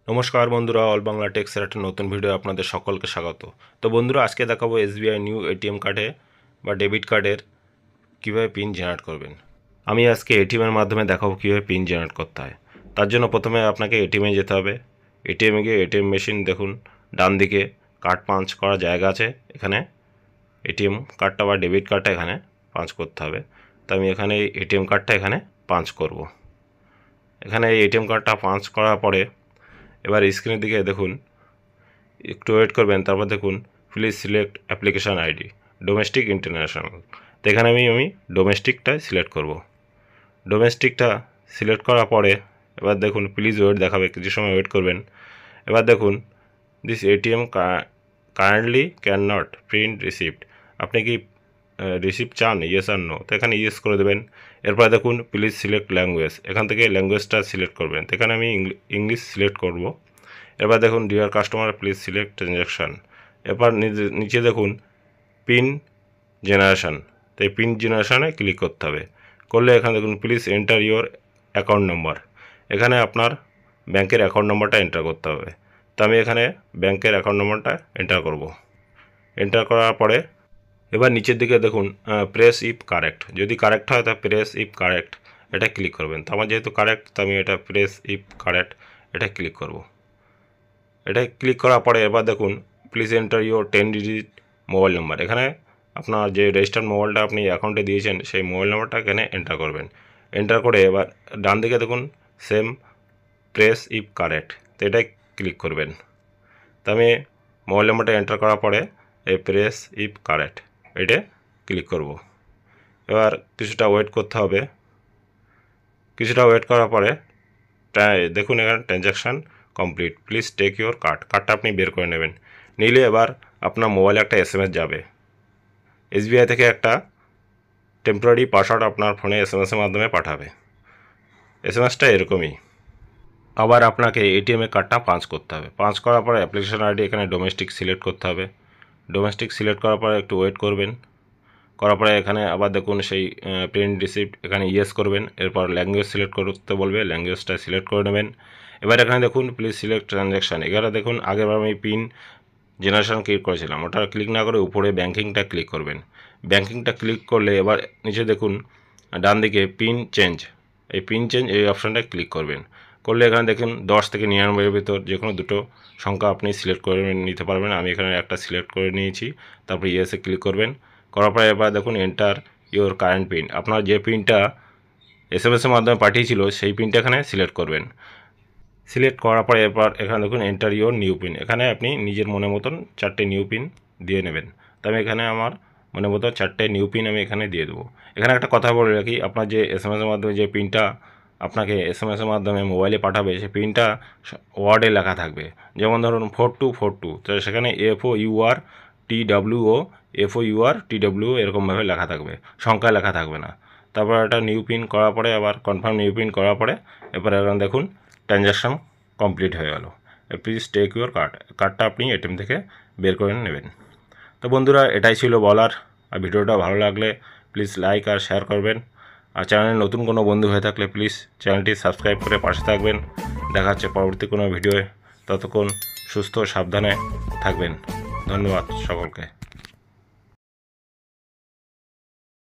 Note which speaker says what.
Speaker 1: নমস্কার বন্ধুরা, অল বাংলা টেক্সের একটা নতুন ভিডিও আপনাদের সকলকে স্বাগত। তো বন্ধুরা, আজকে দেখাবো এসবিআই নিউ এটিএম কার্ডে বা ডেবিট কার্ডের কীভাবে পিন জেনারেট করবেন। আমি আজকে এটিএমের মাধ্যমে দেখাবো কীভাবে পিন জেনারেট করতে হয়। তার জন্য প্রথমে আপনাকে এটিএমে যেতে হবে। এটিএমে গিয়ে এটিএম মেশিন দেখুন, ডান দিকে কার্ড পাঞ্চ করার জায়গা আছে। এখানে এটিএম কার্ডটা বা ডেবিট কার্ডটা এখানে পাঞ্চ করতে হবে। তো আমি এখানে এটিএম কার্ডটা এখানে পাঞ্চ করব। এখানে এই এটিএম কার্ডটা পাঞ্চ করার পরে এবার স্ক্রিনের দিকে দেখুন, একটু ওয়েট করবেন। তারপর দেখুন please select application ID domestic international. তো এখানে আমি ডোমেস্টিকটা সিলেক্ট করব। ডোমেস্টিকটা সিলেক্ট করার পরে এবার দেখুন প্লিজ ওয়েট দেখাবে, কিছু সময় ওয়েট করবেন। এবার দেখুন this ATM currently can not print receipt. আপনি কি রিসিপ্ট চান, ইয়েস আর নো? তো এখানে ইয়েস করে দেবেন। এরপরে দেখুন প্লিজ সিলেক্ট ল্যাঙ্গুয়েজ, এখান থেকে ল্যাঙ্গুয়েজটা সিলেক্ট করবেন। তো এখানে আমি ইংলিশ সিলেক্ট করব। এবার দেখুন deer customer please select transaction. এরপর নিচে দেখুন পিন জেনারেশান। তো এই পিন জেনারেশানে ক্লিক করতে হবে। করলে এখানে দেখুন please enter your account number. এখানে আপনার ব্যাংকের অ্যাকাউন্ট নম্বরটা এন্টার করতে হবে। তো আমি এখানে ব্যাংকের অ্যাকাউন্ট নম্বরটা এন্টার করব। এন্টার করার পরে এবার নিচের দিকে দেখুন প্রেস ইফ কারেক্ট। যদি কারেক্ট হয় তা প্রেস ইফ কারেক্ট এটা ক্লিক করবেন। তো আমার যেহেতু কারেক্ট, তো আমি এটা প্রেস ইফ কারেক্ট এটা ক্লিক করব। এটা ক্লিক করার পরে এবার দেখুন please enter your 10 digit mobile number. এখানে আপনার যে রেজিস্টার্ড মোবাইলটা আপনি অ্যাকাউন্টে দিয়েছেন সেই মোবাইল নাম্বারটা এখানে এন্টার করবেন। এন্টার করে এবার ডান দিকে দেখুন সেম প্রেস ইফ কারেক্ট, তো এটাই ক্লিক করবেন। তো আমি মোবাইল নাম্বারটা এন্টার করার পরে এই প্রেস ইফ কারেক্ট এটা ক্লিক করব। এবার কিছুটা ওয়েট করতে হবে। কিছুটা ওয়েট করার পরে দেখুন এখানে transaction complete, please take your কার্ডটা আপনি বের করে নেবেন। নিলে এবার আপনার মোবাইলে একটা এসএমএস যাবে। এসবিআই থেকে একটা টেম্পোরারি পাসওয়ার্ড আপনার ফোনে এসএমএসের মাধ্যমে পাঠাবে। এসএমএসটা এরকমই। আবার আপনাকে এটিএমের কার্ডটা পাঞ্চ করতে হবে। পাঞ্চ করার পরে অ্যাপ্লিকেশন আইডি এখানে ডোমেস্টিক সিলেক্ট করতে হবে। ডোমেস্টিক সিলেক্ট করার পরে একটু ওয়েট করবেন। করার পরে এখানে আবার দেখুন সেই প্রিন্ট রিসিপ্ট এখানে ইয়েস করবেন। এরপর ল্যাঙ্গুয়েজ সিলেক্ট করতে বলবে, ল্যাঙ্গুয়েজটা সিলেক্ট করে নেবেন। এবার এখানে দেখুন প্লিজ সিলেক্ট ট্রানজ্যাকশান। এখানে দেখুন আগেবার আমি পিন জেনারেশান ক্লিক করেছিলাম, ওটা ক্লিক না করে উপরে ব্যাঙ্কিংটা ক্লিক করবেন। ব্যাঙ্কিংটা ক্লিক করলে এবার নিচে দেখুন ডান দিকে পিন চেঞ্জ, এই পিন চেঞ্জ এই অপশানটা ক্লিক করবেন। করলে এখানে দেখুন 10 থেকে 99-এর ভিতর যে কোনো দুটো সংখ্যা আপনি সিলেক্ট করে নিতে পারবেন। আমি এখানে একটা সিলেক্ট করে নিয়েছি। তারপর ইয়েসে ক্লিক করবেন। করার পরে এবার দেখুন এন্টার ইওর কারেন্ট পিন। আপনার যে পিনটা এসএমএসের মাধ্যমে পাঠিয়েছিল সেই পিনটা এখানে সিলেক্ট করবেন। সিলেক্ট করার পরে এরপর এখানে দেখুন এন্টার ইওর নিউ পিন। এখানে আপনি নিজের মনের মতন 4টে নিউ পিন দিয়ে নেবেন। তো আমি এখানে আমার মনের মতো 4টে নিউ পিন আমি এখানে দিয়ে দেবো। এখানে একটা কথা বলে রাখি, আপনার যে এসএমএসের মাধ্যমে যে পিনটা আপনাকে এসএমএসের মাধ্যমে মোবাইলে পাঠাবে সেই পিনটা ওয়ার্ডে লেখা থাকবে। যেমন ধরুন 4242, তো সেখানে FOURTWO FOURTWO এরকমভাবে লেখা থাকবে, সংখ্যা লেখা থাকবে না। তারপর একটা নিউ পিন করার পরে আবার কনফার্ম নিউ পিন করার পরে এরপর এখন দেখুন ট্রানজ্যাকশান কমপ্লিট হয়ে গেল। প্লিজ টেক ইউর কার্ডটা আপনি এটিএম থেকে বের করে নেবেন। তো বন্ধুরা, এটাই ছিল বলার। আর ভিডিওটা ভালো লাগলে প্লিজ লাইক আর শেয়ার করবেন। আর চ্যানেলে নতুন কোনো বন্ধু হয়ে থাকলে প্লিজ চ্যানেলটি সাবস্ক্রাইব করে পাশে থাকবেন। দেখা হচ্ছে পরবর্তী কোনো ভিডিওয়ে। ততক্ষণ সুস্থ সাবধানে থাকবেন। ধন্যবাদ সকলকে।